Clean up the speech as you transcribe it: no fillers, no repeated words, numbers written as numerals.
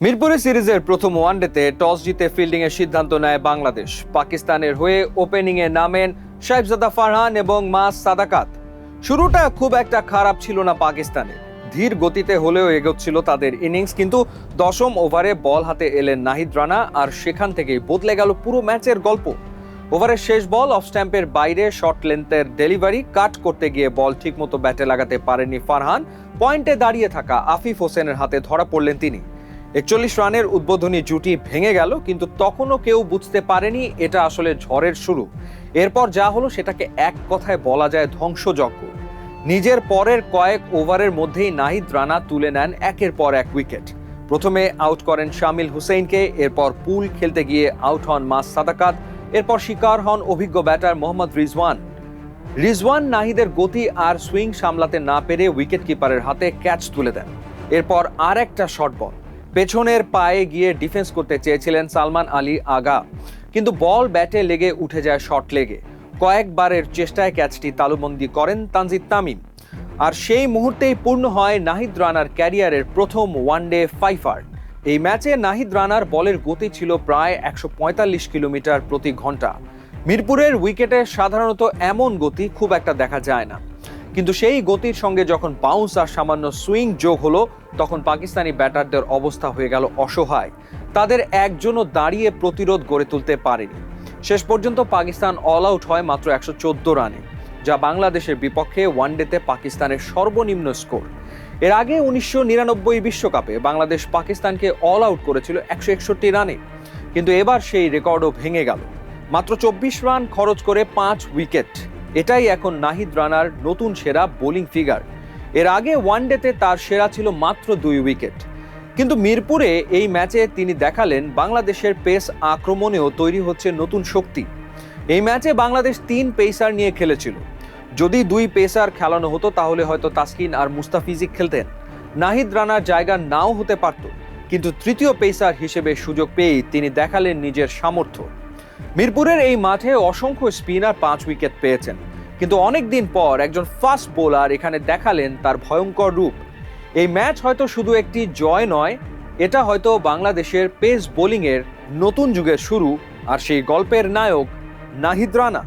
মিরপুরে সিরিজের প্রথম ওয়ানডেতে টস জিতে ফিল্ডিং এর সিদ্ধান্ত নেয় বাংলাদেশ। পাকিস্তানের হয়ে ওপেনিং এ নামেন সাইফজাদা ফারহান এবং মাস সাদাকাত। শুরুটা খুব একটা খারাপ ছিল না পাকিস্তানের, ধীর গতিতে হলেও এগোচ্ছিল তাদের ইনিংস, কিন্তু দশম ওভারে বল হাতে এলেন নাহিদ রানা, আর সেখান থেকেই বদলে গেল পুরো ম্যাচের গল্প। ওভারের শেষ বল অফ স্ট্যাম্পের বাইরে শর্ট লেন্থের ডেলিভারি কাট করতে গিয়ে বল ঠিকমতো ব্যাটে লাগাতে পারেননি ফারহান। পয়েন্টে দাঁড়িয়ে থাকা আফিফ হোসেনের হাতে ধরা পড়লেন তিনি। 41 রানের উদ্বোধনী জুটি ভেঙে গেল, কিন্তু তখনও কেউ বুঝতে পারেনি এটা আসলে ঝড়ের শুরু। এরপর যা হলো সেটাকে এক কথায় বলা যায় ধ্বংসযজ্ঞ। নিজের পরের কয়েক ওভারের মধ্যেই নাহিদ রানা তুলে নেন একের পর এক উইকেট। প্রথমে আউট করেন শামিল হুসেইনকে, এরপর পুল খেলতে গিয়ে আউট হন মাস সাদাকাত, এরপর শিকার হন অভিজ্ঞ ব্যাটার মোহাম্মদ রিজওয়ান নাহিদের গতি আর সুইং সামলাতে না পেরে উইকেট কিপারের হাতে ক্যাচ তুলে দেন। এরপর আর একটা শর্ট বল পেছনের পায়ে গিয়ে ডিফেন্স করতে চেয়েছিলেন সালমান আলী আগা, কিন্তু বল ব্যাটে লেগে উঠে যায় শর্ট লেগে। কয়েকবারের চেষ্টায় ক্যাচটি তালুবন্দি করেন তানজিদ তামিম, আর সেই মুহূর্তেই পূর্ণ হয় নাহিদ রানার ক্যারিয়ারের প্রথম ওয়ানডে ফাইফার। এই ম্যাচে নাহিদ রানার বলের গতি ছিল প্রায় 145 কিলোমিটার প্রতি ঘন্টা। মিরপুরের উইকেটে সাধারণত এমন গতি খুব একটা দেখা যায় না, কিন্তু সেই গতির সঙ্গে যখন বাউন্স আর সামান্য সুইং যোগ হলো, তখন পাকিস্তানি ব্যাটারদের অবস্থা হয়ে গেল অসহায়। তাদের একজনও দাঁড়িয়ে প্রতিরোধ গড়ে তুলতে পারেনি। শেষ পর্যন্ত পাকিস্তান অল আউট হয় মাত্র 114 রানে, যা বাংলাদেশের বিপক্ষে ওয়ানডেতে পাকিস্তানের সর্বনিম্ন স্কোর। এর আগে 1999 বিশ্বকাপে বাংলাদেশ পাকিস্তানকে অল আউট করেছিল 161 রানে, কিন্তু এবার সেই রেকর্ডও ভেঙে গেল। মাত্র 24 রান খরচ করে 5 উইকেট, এটাই এখন নাহিদ রানার নতুন সেরা বোলিং ফিগার। এর আগে ওয়ানডেতে তার সেরা ছিল মাত্র 2 উইকেট। কিন্তু মিরপুরে এই ম্যাচে তিনি দেখালেন বাংলাদেশের পেস আক্রমণেও তৈরি হচ্ছে নতুন শক্তি। এই ম্যাচে বাংলাদেশ 3 পেসার নিয়ে খেলেছিল। যদি 2 পেসার খেলানো হতো তাহলে হয়তো তাসকিন আর মুস্তাফিজি খেলতেন। নাহিদ রানার জায়গা নাও হতে পারত, কিন্তু তৃতীয় পেসার হিসেবে সুযোগ পেয়েই তিনি দেখালেন নিজের সামর্থ্য। মিরপুরের এই মাঠে অসংখ্য স্পিনার 5 উইকেট পেয়েছেন, কিন্তু অনেকদিন পর একজন ফাস্ট বোলার এখানে দেখালেন তার ভয়ঙ্কর রূপ। এই ম্যাচ হয়তো শুধু একটি জয় নয়, এটা হয়তো বাংলাদেশের পেস বোলিংয়ের নতুন যুগের শুরু, আর সেই গল্পের নায়ক নাহিদ রানা।